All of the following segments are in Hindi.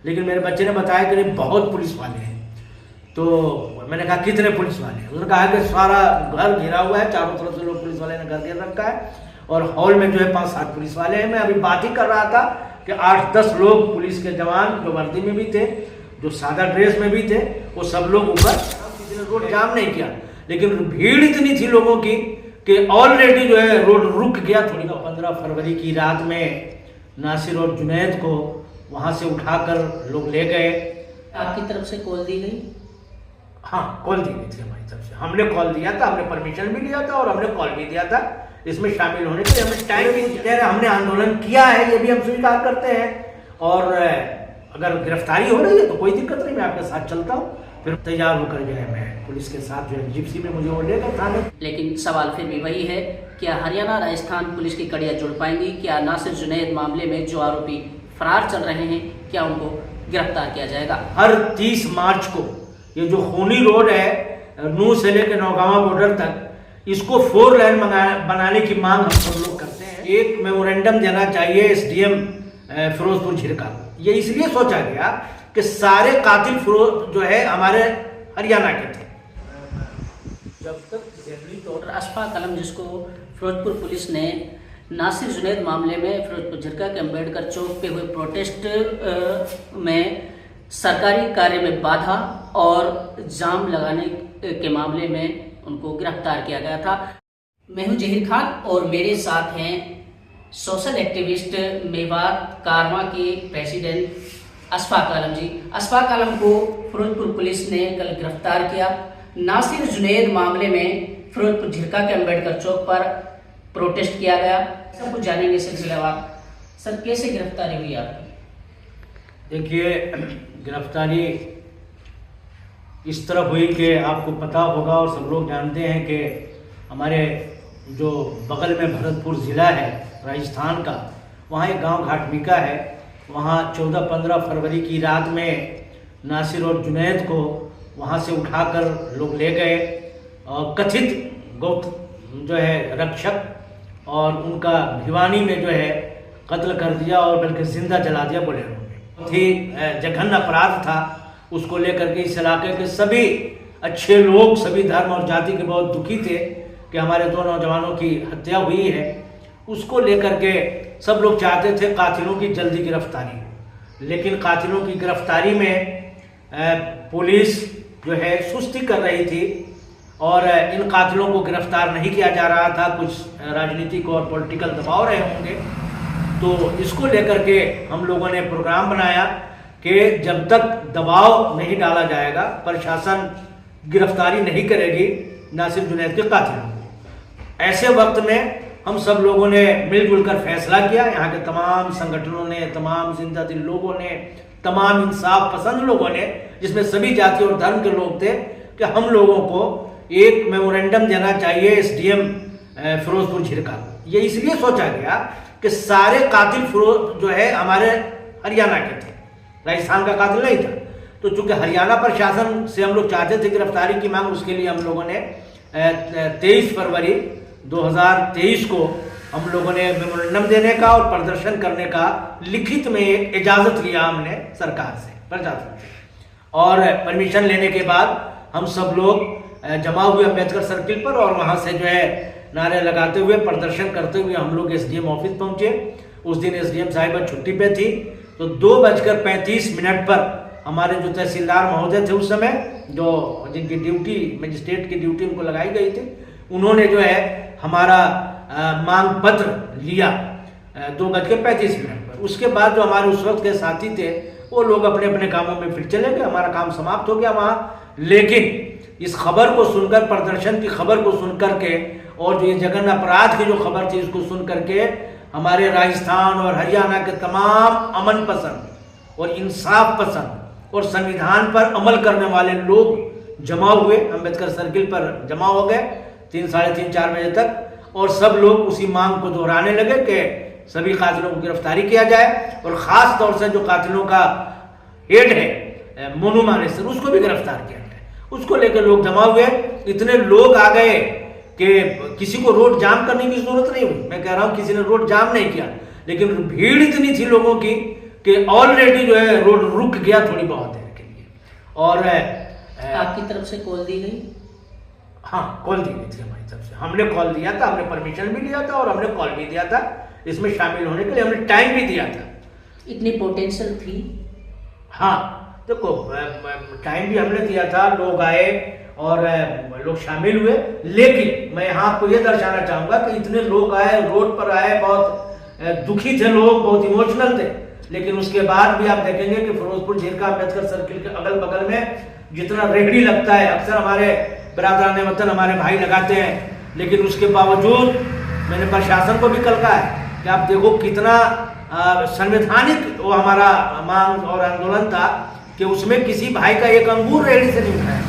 लेकिन मेरे बच्चे ने बताया कि नहीं बहुत पुलिस वाले हैं। तो मैंने कहा कितने पुलिस वाले हैं? उसने कहा कि सारा घर घिरा हुआ है, चारों तरफ से लोग पुलिस वाले ने घर घेर रखा है और हॉल में जो है 5-7 पुलिस वाले हैं। मैं अभी बात ही कर रहा था कि 8-10 लोग पुलिस के जवान जो वर्दी में भी थे, जो सादा ड्रेस में भी थे, वो सब लोग ऊपर। किसी ने रोड जाम नहीं किया, लेकिन भीड़ इतनी थी लोगों की कि ऑलरेडी जो है रोड रुक गया थोड़ी। 15 फरवरी की रात में नासिर और जुनैद को वहाँ से उठाकर लोग ले गए। आपकी तरफ से कॉल दी गई? हाँ, कॉल दी गई थी हमारी तरफ से। हमने कॉल दिया था, हमने परमिशन भी लिया था और हमने कॉल भी दिया था इसमें शामिल होने के लिए। हमने टाइम भी दिया, हमने आंदोलन किया है, ये भी हम स्वीकार करते हैं। और अगर गिरफ्तारी हो रही है तो कोई दिक्कत नहीं, मैं आपके साथ चलता हूँ। फिर तैयार होकर जो है मैं पुलिस के साथ जो है जिप्सी में मुझे वो लेकर थाने। लेकिन सवाल फिर भी वही है, क्या हरियाणा राजस्थान पुलिस की कड़ियाँ जुड़ पाएंगी? क्या नासिर जुनैद मामले में जो आरोपी फरार चल रहे हैं, क्या उनको गिरफ्तार किया जाएगा? हर 30 मार्च को ये जो खूनी रोड है नूह से लेकर नौगावा बॉर्डर तक, इसको 4 लेन बनाने की मांग हम सब लोग करते हैं। एक मेमोरेंडम देना चाहिए एसडीएम फिरोजपुर झिरका को। ये इसलिए सोचा गया कि सारे कातिल जो है हमारे हरियाणा के थे। जब तक जहरी तौर अशफाक आलम, जिसको फिरोजपुर पुलिस ने नासिर जुनैद मामले में फिरोजपुर झिरका के अम्बेडकर चौक पे हुए प्रोटेस्ट में सरकारी कार्य में बाधा और जाम लगाने के मामले में उनको गिरफ्तार किया गया था। मैं हूं जहीर खान और मेरे साथ हैं सोशल एक्टिविस्ट मेवात कारवां के प्रेसिडेंट अशफाक आलम जी। अशफाक आलम को फिरोजपुर पुलिस ने कल गिरफ्तार किया। नासिर जुनैद मामले में फिरोजपुर झिरका के अम्बेडकर चौक पर प्रोटेस्ट किया गया। सब कुछ जानेंगे सिलसिलेवार। सर, कैसे गिरफ्तारी हुई आपकी? देखिए, गिरफ्तारी इस तरह हुई कि आपको पता होगा और सब लोग जानते हैं कि हमारे जो बगल में भरतपुर ज़िला है राजस्थान का, वहाँ एक गांव घाटमिका है। वहाँ 14-15 फरवरी की रात में नासिर और जुनैद को वहाँ से उठाकर लोग ले गए और कथित गुप्त जो है रक्षक और उनका भिवानी में जो है कत्ल कर दिया और बल्कि जिंदा जला दिया बोलेरो में। बहुत ही जघन्य अपराध था। उसको लेकर के इस इलाके के सभी अच्छे लोग, सभी धर्म और जाति के बहुत दुखी थे कि हमारे 2 नौजवानों की हत्या हुई है। उसको लेकर के सब लोग चाहते थे कातिलों की जल्दी गिरफ्तारी, लेकिन कातिलों की गिरफ्तारी में पुलिस जो है सुस्ती कर रही थी और इन कातिलों को गिरफ्तार नहीं किया जा रहा था। कुछ राजनीतिक और पॉलिटिकल दबाव रहे होंगे। तो इसको लेकर के हम लोगों ने प्रोग्राम बनाया कि जब तक दबाव नहीं डाला जाएगा, प्रशासन गिरफ्तारी नहीं करेगी नासिर जुनैद के कातिलों को। ऐसे वक्त में हम सब लोगों ने मिलजुल कर फैसला किया। यहाँ के तमाम संगठनों ने, तमाम जिंदा दिल लोगों ने, तमाम इंसाफ पसंद लोगों ने, जिसमें सभी जाति और धर्म के लोग थे, कि हम लोगों को एक मेमोरेंडम देना चाहिए एसडीएम फिरोजपुर झिरका को। ये इसलिए सोचा गया कि सारे कातिल जो है हमारे हरियाणा के थे, राजस्थान का कातिल नहीं था। तो चूंकि हरियाणा प्रशासन से हम लोग चाहते थे गिरफ्तारी की मांग, उसके लिए हम लोगों ने 23 फरवरी 2023 को हम लोगों ने मेमोरेंडम देने का और प्रदर्शन करने का लिखित में एक इजाज़त लिया हमने सरकार से, प्रशासन से। और परमिशन लेने के बाद हम सब लोग जमा हुए अम्बेडकर सर्किल पर और वहाँ से जो है नारे लगाते हुए, प्रदर्शन करते हुए हम लोग एसडीएम ऑफिस पहुँचे। उस दिन एसडीएम साहिबा छुट्टी पे थी। तो 2:35 पर हमारे जो तहसीलदार महोदय थे उस समय, जो जिनकी ड्यूटी मजिस्ट्रेट की ड्यूटी उनको लगाई गई थी, उन्होंने जो है हमारा मांग पत्र लिया 2:35 पर। उसके बाद जो हमारे उस वक्त के साथी थे वो लोग अपने अपने कामों में फिर चले गए। हमारा काम समाप्त हो गया वहाँ। लेकिन इस खबर को सुनकर, प्रदर्शन की खबर को सुनकर के और जो ये जघन्य अपराध की जो खबर थी उसको सुन करके हमारे राजस्थान और हरियाणा के तमाम अमन पसंद और इंसाफ पसंद और संविधान पर अमल करने वाले लोग जमा हुए, अम्बेडकर सर्किल पर जमा हो गए 3, साढ़े 3, 4 बजे तक। और सब लोग उसी मांग को दोहराने लगे कि सभी कातिलों को गिरफ्तारी किया जाए और ख़ास तौर से जो कातिलों का हेड है मोनू मानेसर, उसको भी गिरफ्तार किया जाए। उसको लेकर लोग जमा हुए। इतने लोग आ गए कि किसी को रोड जाम करने की जरूरत नहीं हुई। मैं कह रहा हूँ किसी ने रोड जाम नहीं किया, लेकिन भीड़ इतनी थी लोगों की कि ऑलरेडी जो है रोड रुक गया थोड़ी बहुत देर के लिए। और आपकी तरफ से कॉल दी गई? हाँ, कॉल दी गई थी हमारी तरफ से, हमने कॉल दिया था, हमने परमिशन भी लिया था और हमने कॉल भी दिया था इसमें शामिल होने के लिए, हमने टाइम भी दिया था। इतनी पोटेंशियल थी? हाँ, देखो टाइम भी हमने दिया था, लोग आए और लोग शामिल हुए, लेकिन मैं यहाँ आपको ये दर्शाना चाहूँगा कि इतने लोग आए, रोड पर आए, बहुत दुखी थे लोग, बहुत इमोशनल थे, लेकिन उसके बाद भी आप देखेंगे कि फिरोजपुर झीरका अम्बेडकर सर्किल के अगल बगल में जितना रेहड़ी लगता है, अक्सर हमारे बिरादरान वतन हमारे भाई लगाते हैं, लेकिन उसके बावजूद मैंने प्रशासन को भी कल कहा है कि आप देखो कितना संवैधानिक वो हमारा मांग और आंदोलन था कि उसमें किसी भाई का एक अंगूर रेहड़ी से नहीं उठाया,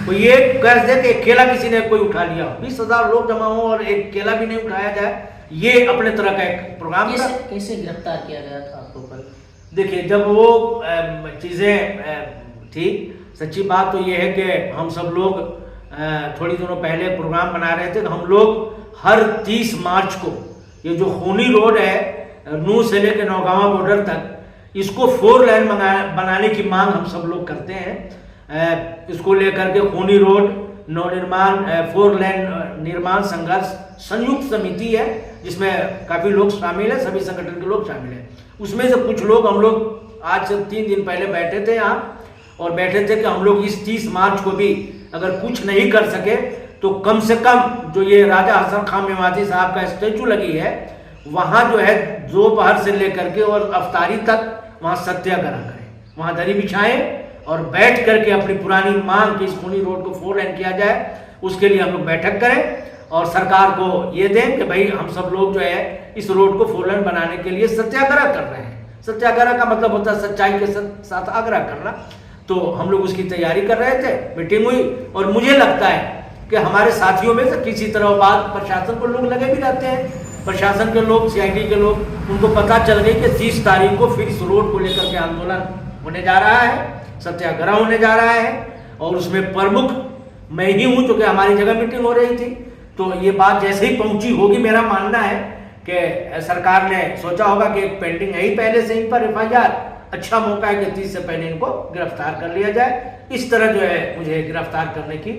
कोई ये कह दे कि एक केला किसी ने कोई उठा लिया, 20,000 लोग जमा हो और एक केला भी नहीं उठाया जाए, ये अपने तरह का एक प्रोग्राम था। कैसे गिरफ्तार किया गया था आपको कल? देखिए, जब वो चीज़ें थी, सच्ची बात तो ये है कि हम सब लोग थोड़ी दिनों पहले प्रोग्राम बना रहे थे, तो हम लोग हर 30 मार्च को ये जो खूनी रोड है नूह से लेकर नौगावा बॉर्डर तक, इसको 4 लेन बनाने की मांग हम सब लोग करते हैं। इसको लेकर के खूनी रोड नवनिर्माण 4 लेन निर्माण संघर्ष संयुक्त समिति है, जिसमें काफ़ी लोग शामिल हैं, सभी संगठन के लोग शामिल हैं। उसमें से कुछ लोग, हम लोग आज से 3 दिन पहले बैठे थे यहाँ और बैठे थे कि हम लोग इस 30 मार्च को भी अगर कुछ नहीं कर सके तो कम से कम जो ये राजा हसन खान मेवाती साहब का स्टेचू लगी है, वहाँ जो है दोपहर से लेकर के और अफ्तारी तक वहाँ सत्याग्रह करें, वहाँ दरी बिछाएं और बैठ करके अपनी पुरानी मांग कि इस खूनी रोड को 4 लेन किया जाए, उसके लिए हम लोग बैठक करें और सरकार को ये दें कि भाई हम सब लोग जो है इस रोड को 4 लेन बनाने के लिए सत्याग्रह कर रहे हैं। सत्याग्रह का मतलब होता है सच्चाई के साथ आग्रह करना। तो हम लोग उसकी तैयारी कर रहे थे, मीटिंग हुई और मुझे लगता है कि हमारे साथियों में से किसी तरह बात प्रशासन को लोग लगे भी रहते हैं, प्रशासन के लोग, CID के लोग, उनको पता चल गई कि 30 तारीख को फिर इस रोड को लेकर के आंदोलन होने जा रहा है, सत्याग्रह होने जा रहा है और उसमें प्रमुख मैं ही हूँ, जो कि हमारी जगह मीटिंग हो रही थी। तो ये बात जैसे ही पहुंची होगी, मेरा मानना है कि सरकार ने सोचा होगा कि एक पेंडिंग है ही पहले से इन पर FIR, अच्छा मौका है कि 30 से पहले इनको गिरफ्तार कर लिया जाए। इस तरह जो है मुझे गिरफ्तार करने की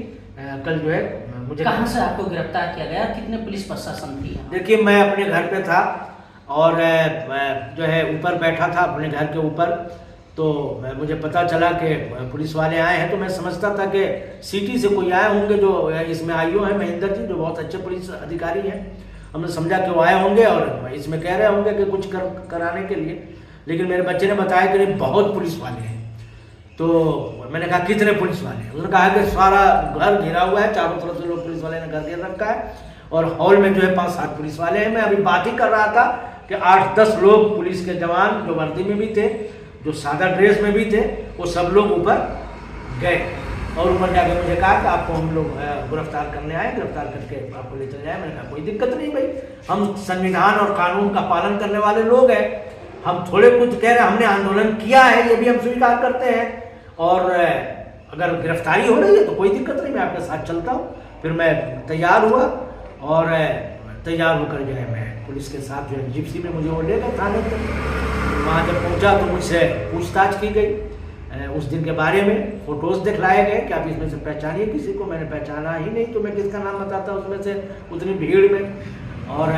कल जो है मुझे। कहाँ से आपको गिरफ्तार किया गया? कितने पुलिस प्रशासन थी? देखिए, मैं अपने घर पे था और जो है ऊपर बैठा था अपने घर के ऊपर, तो मुझे पता चला कि पुलिस वाले आए हैं, तो मैं समझता था कि सिटी से कोई आए होंगे, जो इसमें IO हैं महेंद्र जी, जो बहुत अच्छे पुलिस अधिकारी हैं, हमने समझा कि वो आए होंगे और इसमें कह रहे होंगे कि कुछ कराने के लिए, लेकिन मेरे बच्चे ने बताया कि नहीं, बहुत पुलिस वाले हैं। तो मैंने कहा कितने पुलिस वाले हैं? उन्होंने कहा कि सारा घर घिरा हुआ है, चारों तरफ से लोग पुलिस वाले ने घर घेर रखा है और हॉल में जो है 5-7 पुलिस वाले हैं। मैं अभी बात ही कर रहा था कि 8-10 लोग पुलिस के जवान जो वर्दी में भी थे, जो सादा ड्रेस में भी थे, वो सब लोग ऊपर गए और ऊपर जाके मुझे कहा कि आपको हम लोग गिरफ्तार करने आए, गिरफ्तार करके आपको ले चले जाए। मैंने कहा कोई दिक्कत नहीं भाई, हम संविधान और कानून का पालन करने वाले लोग हैं, हम थोड़े कुछ कह रहे, हमने आंदोलन किया है, ये भी हम स्वीकार करते हैं और अगर गिरफ्तारी हो रही है तो कोई दिक्कत नहीं, मैं आपके साथ चलता हूँ। फिर मैं तैयार हुआ और तैयार होकर जो है मैं पुलिस के साथ जो है जिप्सी में मुझे वो ले गए थाने तक। वहाँ जब पहुँचा तो मुझसे पूछताछ की गई उस दिन के बारे में, फोटोज दिखलाए गए कि आप इसमें से पहचानिए किसी को। मैंने पहचाना ही नहीं, तो मैं किसका नाम बताता उसमें से उतनी भीड़ में। और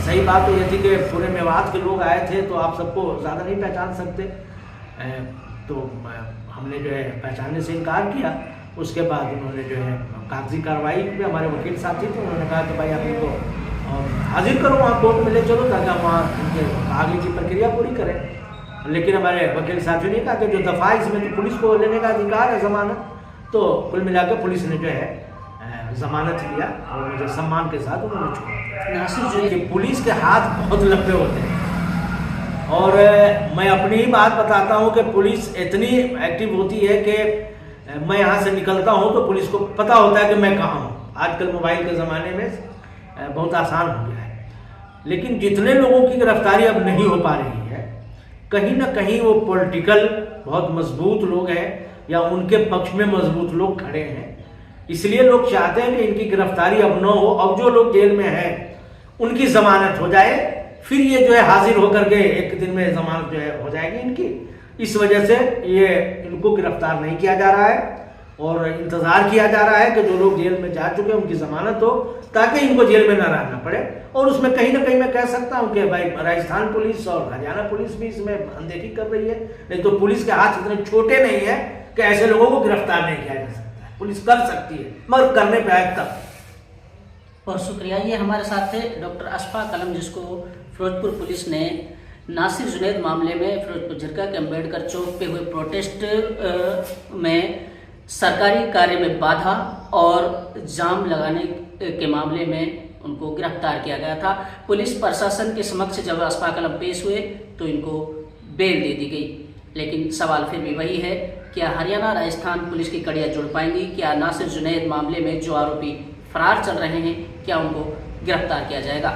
सही बात तो ये थी कि पूरे मेवात के लोग आए थे, तो आप सबको ज़्यादा नहीं पहचान सकते, तो हमने जो है पहचानने से इनकार किया। उसके बाद उन्होंने जो है कागजी कार्रवाई में, हमारे वकील साथी थे, उन्होंने कहा कि भाई आप इनको हाजिर करो वहाँ कोर्ट में ले चलो, ताकि हम वहाँ उनके आगे की प्रक्रिया पूरी करें। लेकिन हमारे वकील साथियों ने कहा कि जो दफ़ा इसमें तो पुलिस को लेने का अधिकार है ज़मानत, तो कुल मिलाकर पुलिस ने जो है ज़मानत लिया और मुझे सम्मान के साथ उन्होंने छोड़ा। नासिर जो कि पुलिस के हाथ बहुत लंबे होते हैं और मैं अपनी ही बात बताता हूँ कि पुलिस इतनी एक्टिव होती है कि मैं यहाँ से निकलता हूँ तो पुलिस को पता होता है कि मैं कहाँ हूँ। आजकल मोबाइल के ज़माने में बहुत आसान हो गया है, लेकिन जितने लोगों की गिरफ्तारी अब नहीं हो पा रही है, कहीं ना कहीं वो पॉलिटिकल बहुत मजबूत लोग हैं या उनके पक्ष में मजबूत लोग खड़े हैं, इसलिए लोग चाहते हैं कि इनकी गिरफ्तारी अब न हो। अब जो लोग जेल में हैं उनकी जमानत हो जाए, फिर ये जो है हाजिर होकर के एक दिन में जमानत जो है हो जाएगी इनकी। इस वजह से ये इनको गिरफ्तार नहीं किया जा रहा है और इंतजार किया जा रहा है कि जो लोग जेल में जा चुके हैं उनकी जमानत हो, ताकि इनको जेल में न रहना पड़े। और उसमें कहीं ना कहीं मैं कह सकता हूं कि भाई राजस्थान पुलिस और हरियाणा पुलिस भी इसमें अनदेखी कर रही है। नहीं तो पुलिस के हाथ इतने छोटे नहीं है कि ऐसे लोगों को गिरफ्तार नहीं किया जा सकता है। पुलिस कर सकती है, मगर करने पे आए तब। बहुत शुक्रिया। ये हमारे साथ थे डॉक्टर अशफाक आलम, जिसको फिरोजपुर पुलिस ने नासिर जुनैद मामले में फिरोजपुर झिरका के अम्बेडकर चौक पे हुए प्रोटेस्ट में सरकारी कार्य में बाधा और जाम लगाने के मामले में उनको गिरफ्तार किया गया था। पुलिस प्रशासन के समक्ष जब अशफाक आलम पेश हुए तो इनको बेल दे दी गई। लेकिन सवाल फिर भी वही है, क्या हरियाणा राजस्थान पुलिस की कड़ियाँ जुड़ पाएंगी? क्या नासिर जुनैद मामले में जो आरोपी फरार चल रहे हैं, क्या उनको गिरफ्तार किया जाएगा?